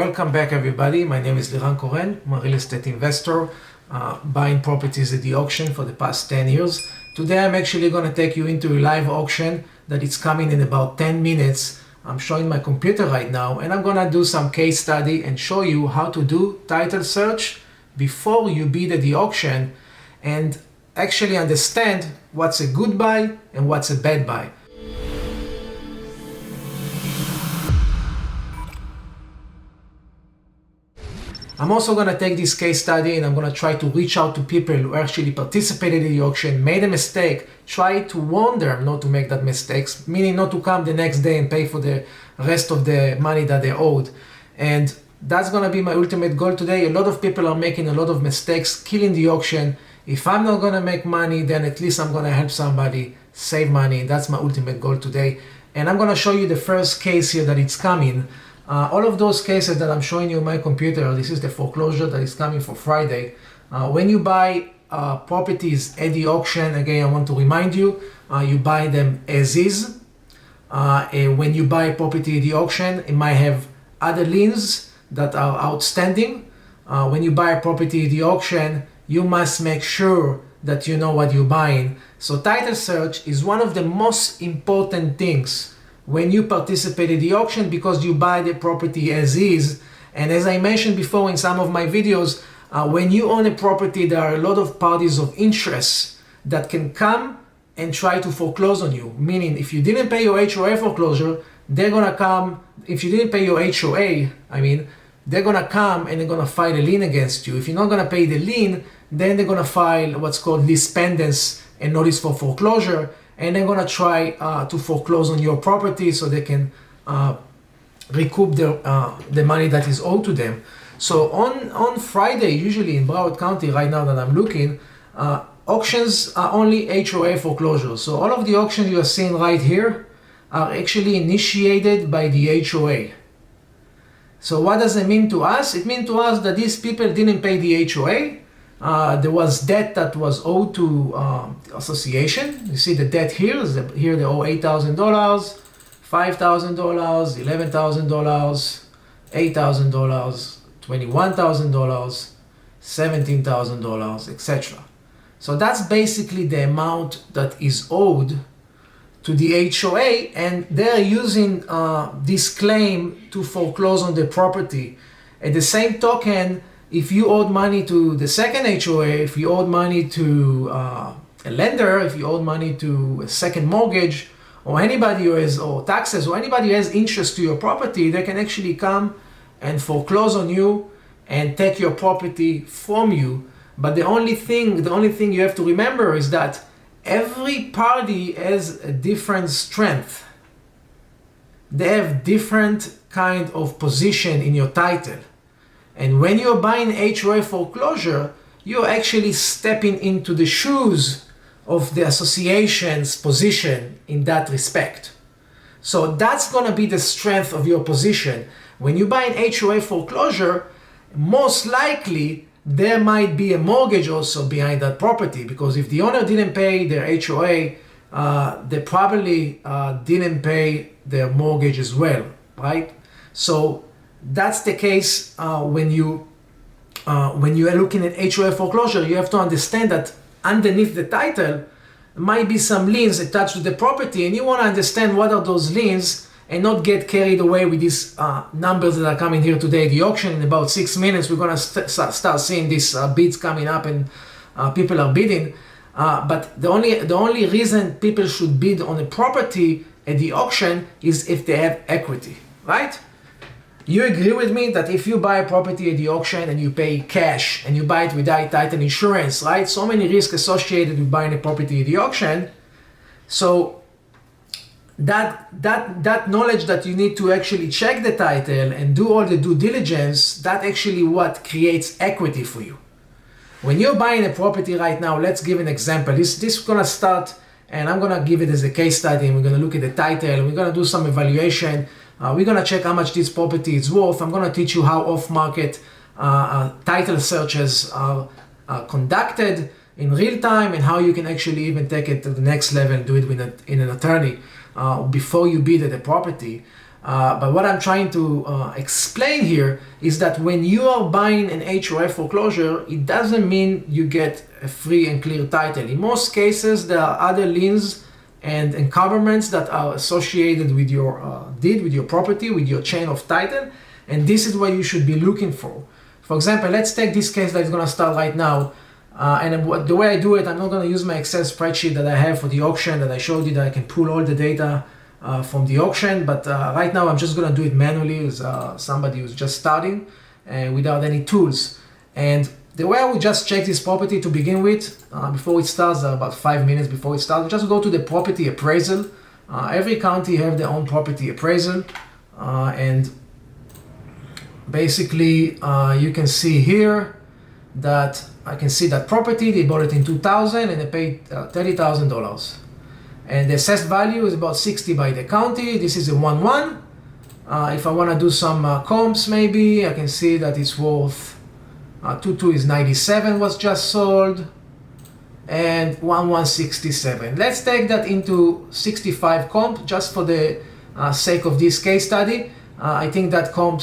Welcome back everybody. My name is Liran Koren. I'm a real estate investor buying properties at the auction for the past 10 years. Today I'm actually going to take you into a live auction that is coming in about 10 minutes. I'm showing my computer right now and I'm going to do some case study and show you how to do title search before you bid at the auction and actually understand what's a good buy and what's a bad buy. I'm also going to take this case study and I'm going to try to reach out to people who actually participated in the auction, made a mistake, try to warn them not to make that mistakes, meaning not to come the next day and pay for the rest of the money that they owed. And that's going to be my ultimate goal today. A lot of people are making a lot of mistakes, killing the auction. If I'm not going to make money, then at least I'm going to help somebody save money. That's my ultimate goal today. And I'm going to show you the first case here that it's coming. All of those cases that I'm showing you on my computer, this is the foreclosure that is coming for Friday. When you buy properties at the auction, again, I want to remind you, you buy them as is. When you buy property at the auction, it might have other liens that are outstanding. When you buy a property at the auction, you must make sure that you know what you're buying. So title search is one of the most important things when you participate in the auction because you buy the property as is. And as I mentioned before in some of my videos, when you own a property, there are a lot of parties of interest that can come and try to foreclose on you. Meaning, if you didn't pay your HOA foreclosure, they're gonna come. If you didn't pay your HOA, they're gonna come and they're gonna file a lien against you. If you're not gonna pay the lien, then they're gonna file what's called lis pendens and notice for foreclosure. And they're gonna try to foreclose on your property so they can recoup the money that is owed to them. So on Friday, usually in Broward County, right now that I'm looking, auctions are only HOA foreclosures. So all of the auctions you are seeing right here are actually initiated by the HOA. So what does it mean to us? It means to us that these people didn't pay the HOA. There was debt that was owed to association. You see the debt here. Here they owe $8,000, $5,000, $11,000, $8,000, $21,000, $17,000, etc. So that's basically the amount that is owed to the HOA, and they're using this claim to foreclose on the property. At the same token, if you owed money to the second HOA, if you owed money to a lender, if you owed money to a second mortgage, or anybody who has, or taxes, or anybody who has interest to your property, they can actually come and foreclose on you and take your property from you. But the only thing you have to remember is that every party has a different strength. They have different kind of position in your title. And when you're buying HOA foreclosure, you're actually stepping into the shoes of the association's position in that respect. So that's going to be the strength of your position. When you buy an HOA foreclosure, most likely there might be a mortgage also behind that property, because if the owner didn't pay their HOA, they probably didn't pay their mortgage as well, right? So that's the case when you are looking at HOA foreclosure. You have to understand that underneath the title might be some liens attached to the property, and you want to understand what are those liens and not get carried away with these numbers that are coming here today at the auction. In about 6 minutes, we're going to start seeing these bids coming up and people are bidding. But the only reason people should bid on a property at the auction is if they have equity, right? You agree with me that if you buy a property at the auction and you pay cash and you buy it without title insurance, right? So many risks associated with buying a property at the auction. So that knowledge that you need to actually check the title and do all the due diligence, that actually what creates equity for you. When you're buying a property right now, let's give an example. This is gonna start, and I'm gonna give it as a case study, and we're gonna look at the title, and we're gonna do some evaluation. We're going to check how much this property is worth. I'm going to teach you how off-market title searches are conducted in real time and how you can actually even take it to the next level and do it with in an attorney before you bid at the property. But what I'm trying to explain here is that when you are buying an HOA foreclosure, it doesn't mean you get a free and clear title. In most cases, there are other liens and encumbrance that are associated with your deed, with your property, with your chain of title, and this is what you should be looking for. For example, let's take this case that is going to start right now, and the way I do it, I'm not going to use my Excel spreadsheet that I have for the auction that I showed you that I can pull all the data from the auction, but right now I'm just going to do it manually as somebody who's just starting without any tools. And the way I would just check this property to begin with, before it starts, about 5 minutes before it starts, just go to the property appraisal. Every county have their own property appraisal, and basically you can see here that I can see that property, they bought it in 2000 and they paid $30,000. And the assessed value is about 60 by the county. This is a 1-1. If I want to do some comps, maybe I can see that it's worth 2-2 is 97 was just sold, and 1-167. Let's take that into 65 comp just for the sake of this case study. I think that comp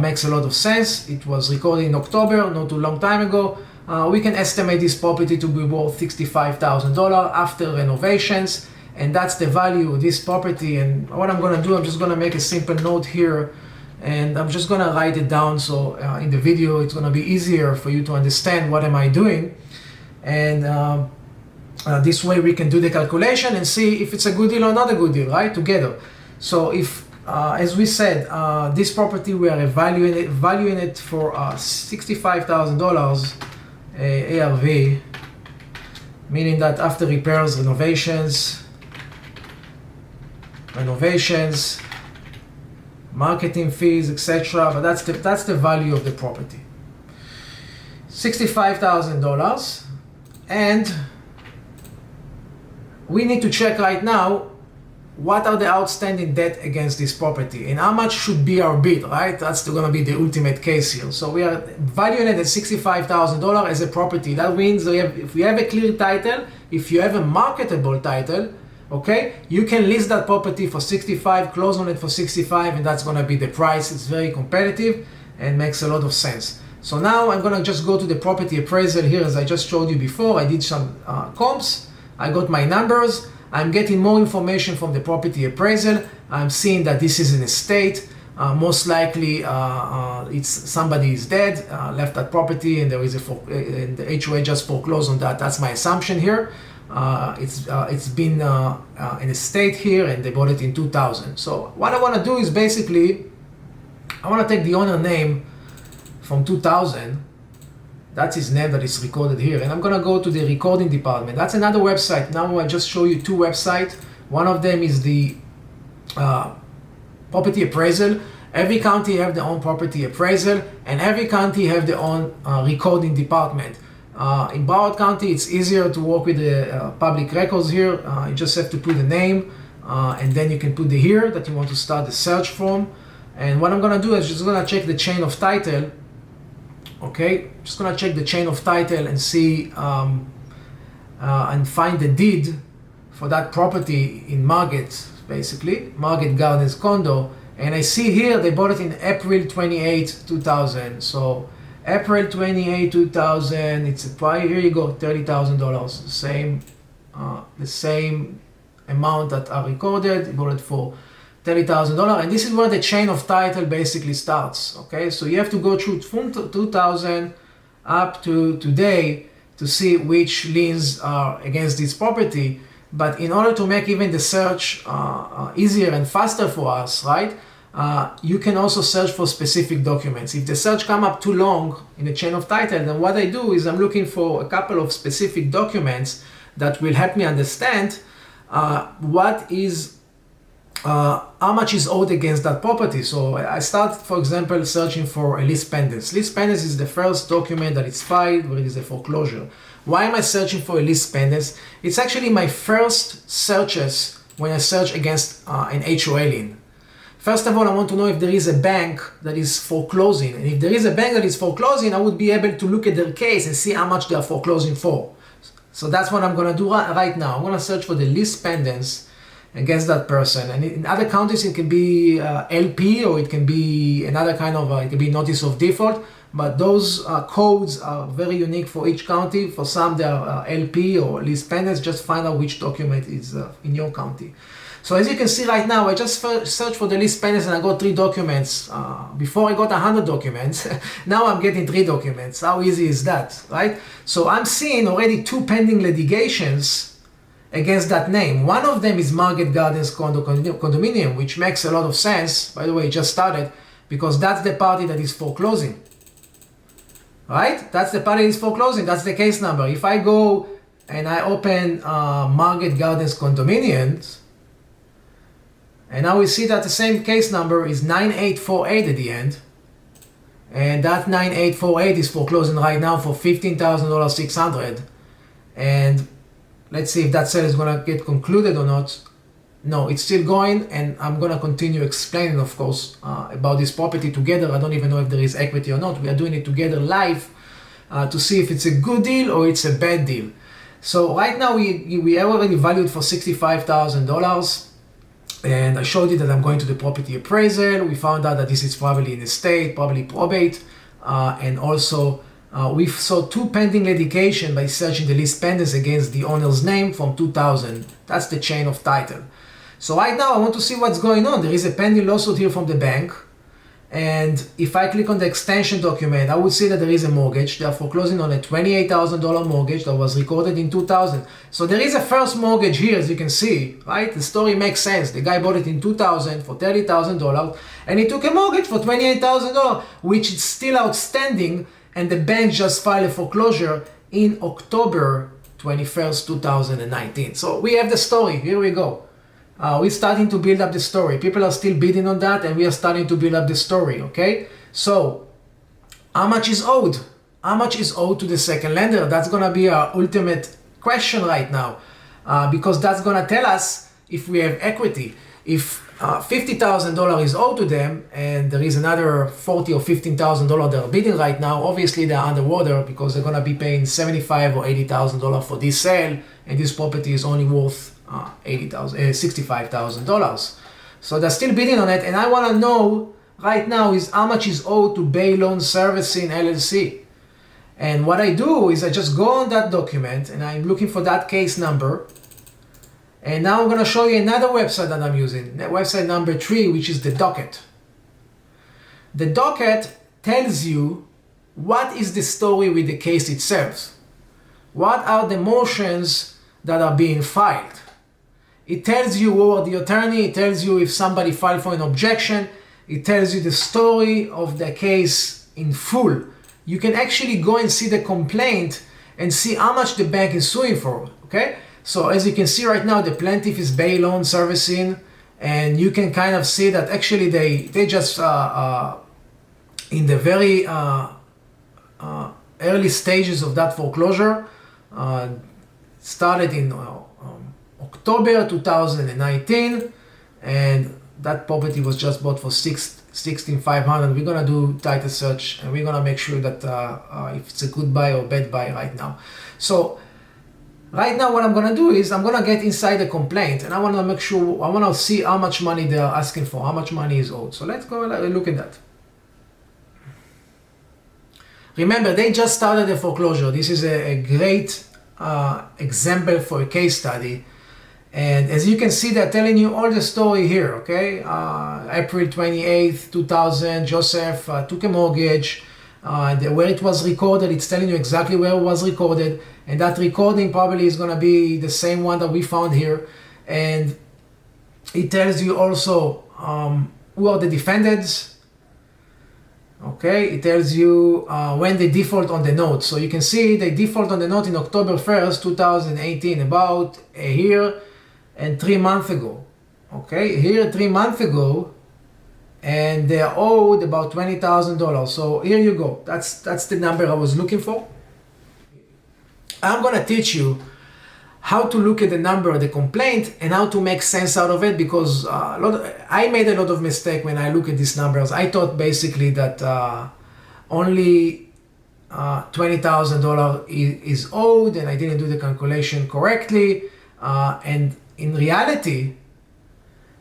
makes a lot of sense. It was recorded in October, not too long time ago. We can estimate this property to be worth $65,000 after renovations, and that's the value of this property. And what I'm going to do, I'm just going to make a simple note here, and I'm just going to write it down, so in the video it's going to be easier for you to understand what am I doing. And this way we can do the calculation and see if it's a good deal or not a good deal, right, together. So if as we said, this property we are valuing it for $65,000 ARV, meaning that after repairs, renovations, marketing fees, etc. But that's the value of the property, $65,000, and we need to check right now what are the outstanding debt against this property and how much should be our bid, right? That's going to be the ultimate case here. So we are valuing it at $65,000 as a property. That means if we have a clear title, if you have a marketable title, okay, you can list that property for 65, close on it for 65, and that's going to be the price. It's very competitive and makes a lot of sense. So now I'm going to just go to the property appraisal here, as I just showed you before. I did some comps. I got my numbers. I'm getting more information from the property appraisal. I'm seeing that this is an estate. Most likely, it's somebody is dead, left that property, and there is and the HOA just foreclosed on that. That's my assumption here. It's been an estate here, and they bought it in 2000. So what I want to do is basically, I want to take the owner name from 2000. That's his name that is recorded here, and I'm gonna go to the recording department. That's another website. Now I just show you two websites. One of them is the property appraisal. Every county have their own property appraisal, and every county have their own recording department. In Broward County, it's easier to work with the public records here. You just have to put the name, and then you can put the year that you want to start the search from. And what I'm gonna do is just gonna check the chain of title. Okay, just gonna check the chain of title and see and find the deed for that property in Margate, basically Margate Gardens condo, and I see here they bought it in April 28, 2000. So April 28, 2000. It's a price. Here you go, $30,000. The same amount that are recorded. They bought it for $30,000, and this is where the chain of title basically starts. Okay, so you have to go through from 2000 up to today to see which liens are against this property. But in order to make even the search easier and faster for us, right, you can also search for specific documents. If the search come up too long in the chain of title, then what I do is I'm looking for a couple of specific documents that will help me understand how much is owed against that property. So I start, for example, searching for a lease pendants. Lease pendants is the first document that is filed where it is a foreclosure. Why am I searching for a lease pendants? It's actually my first searches when I search against an HOA lien. First of all, I want to know if there is a bank that is foreclosing. And if there is a bank that is foreclosing, I would be able to look at their case and see how much they are foreclosing for. So that's what I'm going to do right now. I'm going to search for the lease pendants. against that person. And in other counties, it can be LP, or it can be another kind of, it can be notice of default. But those codes are very unique for each county. For some, they are LP or lease pendants. Just find out which document is in your county. So as you can see right now, I just searched for the lease pendants and I got 3 documents. Before I got 100 documents, now I'm getting 3 documents. How easy is that, right? So I'm seeing already 2 pending litigations against that name. One of them is Market Gardens condominium, which makes a lot of sense. By the way, it just started, because that's the party that is foreclosing. Right? That's the party that is foreclosing. That's the case number. If I go and I open Market Gardens condominiums, and now we see that the same case number is 9848 at the end. And that 9848 is foreclosing right now for $15,600. And let's see if that sale is going to get concluded or not. No, it's still going, and I'm going to continue explaining, of course, about this property together. I don't even know if there is equity or not. We are doing it together live to see if it's a good deal or it's a bad deal. So right now we are already valued for $65,000. And I showed you that I'm going to the property appraisal. We found out that this is probably in estate, probably probate. And also we saw 2 pending litigation by searching the lease pendants against the owner's name from 2000. That's the chain of title. So right now I want to see what's going on. There is a pending lawsuit here from the bank. And if I click on the extension document, I would see that there is a mortgage. They are foreclosing on a $28,000 mortgage that was recorded in 2000. So there is a first mortgage here, as you can see, right? The story makes sense. The guy bought it in 2000 for $30,000, and he took a mortgage for $28,000, which is still outstanding, and the bank just filed a foreclosure in October 21st, 2019. So we have the story. Here we go. We're starting to build up the story. People are still bidding on that, and we are starting to build up the story, okay? So, how much is owed? How much is owed to the second lender? That's gonna be our ultimate question right now, because that's gonna tell us if we have equity. If $50,000 is owed to them, and there is another $40,000 or $15,000 they're bidding right now, obviously they're underwater, because they're gonna be paying $75,000 or $80,000 for this sale, and this property is only worth $65,000. So they're still bidding on it, and I want to know right now is how much is owed to Bay Loan Servicing LLC. And what I do is I just go on that document and I'm looking for that case number. And now I'm going to show you another website that I'm using, website number 3, which is the docket. The docket tells you what is the story with the case itself. What are the motions that are being filed? It tells you who are the attorney, it tells you if somebody filed for an objection, it tells you the story of the case in full. You can actually go and see the complaint and see how much the bank is suing for, okay? So as you can see right now, the plaintiff is Bay Loan Servicing, and you can kind of see that actually they just, in the very early stages of that foreclosure, started in October 2019, and that property was just bought for $16,500. We're gonna do title search, and we're gonna make sure that if it's a good buy or bad buy right now. So right now what I'm gonna do is I'm gonna get inside the complaint, and I wanna make sure, I wanna see how much money they are asking for, how much money is owed. So let's go and look at that. Remember, they just started the foreclosure. This is a great example for a case study. And as you can see, they're telling you all the story here, okay? April 28th, 2000, Joseph took a mortgage. Where it was recorded, it's telling you exactly where it was recorded. And that recording probably is gonna be the same one that we found here. And it tells you also who are the defendants. Okay, it tells you when they default on the note. So you can see they default on the note in October 1st, 2018, about a year and 3 months ago. Okay, here 3 months ago, and they are owed about $20,000. So here you go. That's the number I was looking for. I'm gonna teach you how to look at the number of the complaint and how to make sense out of it, because I made a lot of mistake when I look at these numbers. I thought basically that only $20,000 is owed, and I didn't do the calculation correctly. And in reality,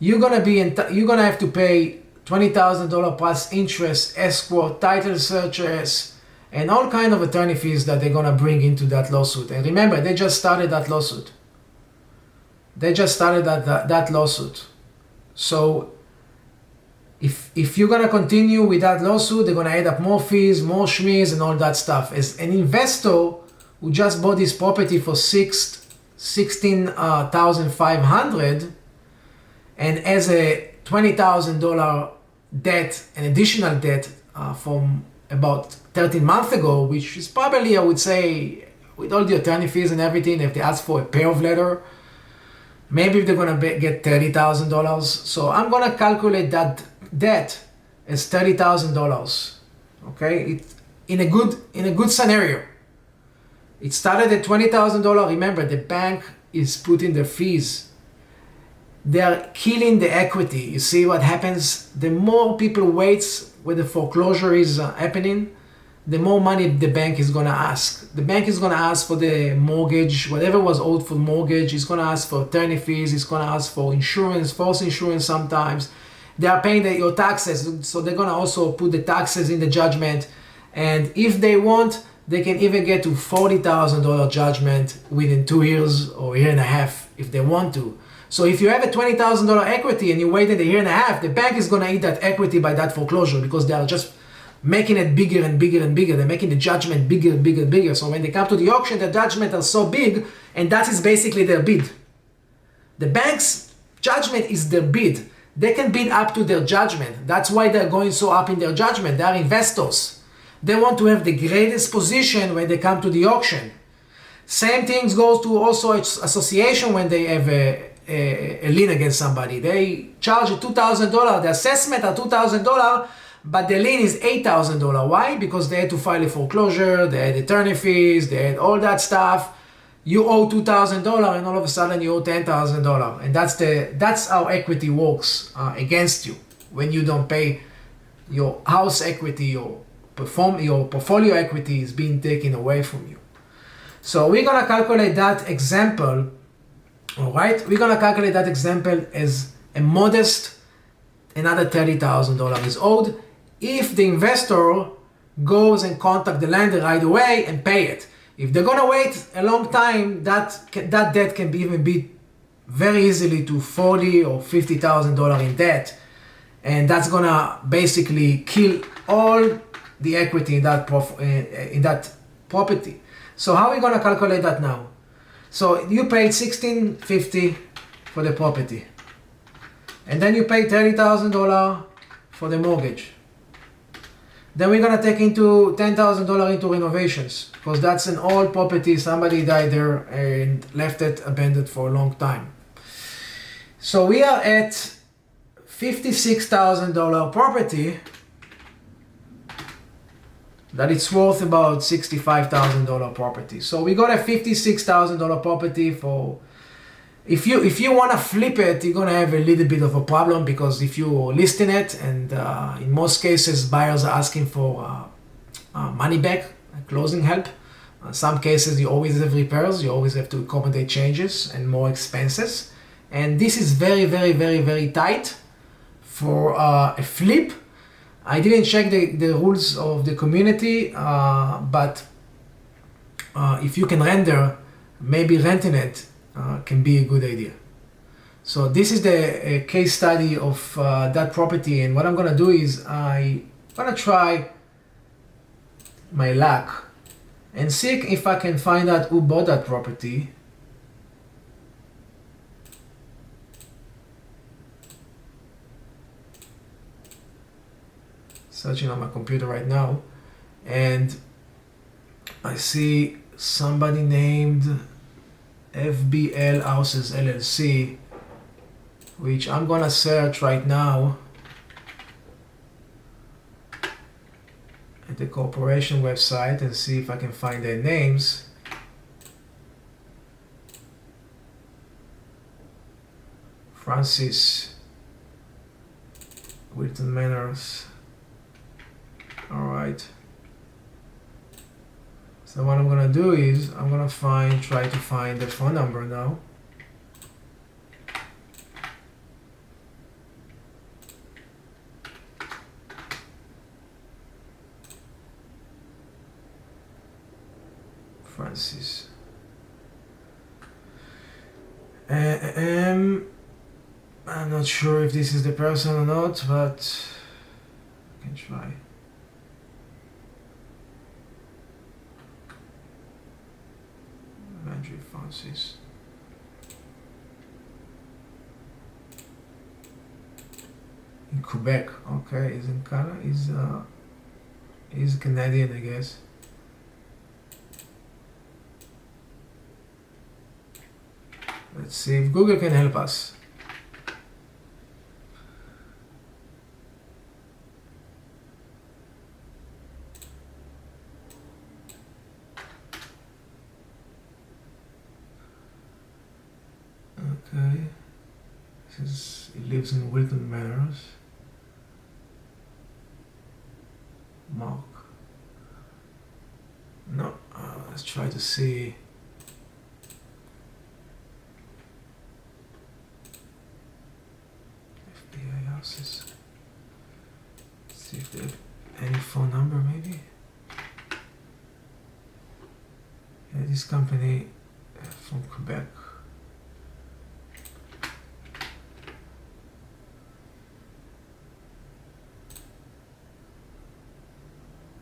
you're gonna have to pay $20,000 plus interest, escrow, title searches, and all kind of attorney fees that they're gonna bring into that lawsuit. And remember, they just started that lawsuit. That lawsuit. So if you're gonna continue with that lawsuit, they're gonna add up more fees, more schmees, and all that stuff. As an investor who just bought this property for $16,500 and as a $20,000 debt, an additional debt from about 13 months ago, which is probably, I would say, with all the attorney fees and everything, if they ask for a payoff letter, maybe they're gonna get $30,000. So I'm gonna calculate that debt as $30,000. Okay, in a good scenario. It started at $20,000. Remember, the bank is putting the fees. They are killing the equity. You see what happens? The more people wait when the foreclosure is happening, the more money the bank is gonna ask. The bank is gonna ask for the mortgage, whatever was owed for mortgage. It's gonna ask for attorney fees. It's gonna ask for insurance, false insurance sometimes. They are paying your taxes, so they're gonna also put the taxes in the judgment. And if they want, they can even get to $40,000 judgment within 2 years or a year and a half if they want to. So if you have a $20,000 equity and you waited a year and a half, the bank is gonna eat that equity by that foreclosure because they are just making it bigger and bigger and bigger. They're making the judgment bigger and bigger and bigger. So when they come to the auction, the judgment are so big, and that is basically their bid. The bank's judgment is their bid. They can bid up to their judgment. That's why they're going so up in their judgment. They are investors. They want to have the greatest position when they come to the auction. Same things goes to also association when they have a lien against somebody. They charge $2,000. The assessment are $2,000, but the lien is $8,000. Why? Because they had to file a foreclosure, they had attorney fees, they had all that stuff. You owe $2,000 and all of a sudden you owe $10,000. And that's how equity works against you. When you don't pay your house equity, your portfolio equity is being taken away from you. So we're gonna calculate that example. All right, we're gonna calculate that example as a modest, another $30,000 is owed if the investor goes and contact the lender right away and pay it. If they're gonna wait a long time, that debt can even be very easily to $40,000 or $50,000 in debt, and that's gonna basically kill all the equity in that property. So how are we gonna calculate that now? So you paid $1,650 for the property, and then you paid $30,000 for the mortgage. Then we're gonna take into $10,000 into renovations because that's an old property. Somebody died there and left it abandoned for a long time. So we are at $56,000 property that it's worth about $65,000 property. So we got a $56,000 property for. If you want to flip it, you're gonna have a little bit of a problem because if you're listing it, and in most cases buyers are asking for money back, closing help. In some cases you always have repairs, you always have to accommodate changes and more expenses. And this is very, very, very, very tight for a flip. I didn't check the rules of the community, but if you can render, maybe renting it can be a good idea. So this is the case study of that property, and what I'm gonna do is I'm gonna try my luck and see if I can find out who bought that property. Searching on my computer right now, and I see somebody named FBL Houses LLC, which I'm gonna search right now at the corporation website and see if I can find their names. Francis Wilton Manors. All right. So what I'm gonna do is I'm gonna try to find the phone number now. Francis. I'm not sure if this is the person or not, but I can try. Andrew Francis. In Quebec, okay, he's in Canada, he's Canadian, I guess. Let's see if Google can help us. Okay, he lives in Wilton Manors. Mark. No, let's try to see. FBI houses. Let's see if they have any phone number, maybe. Yeah, this company from Quebec.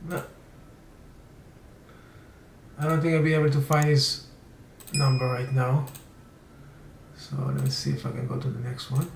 No. I don't think I'll be able to find his number right now. So let's see if I can go to the next one.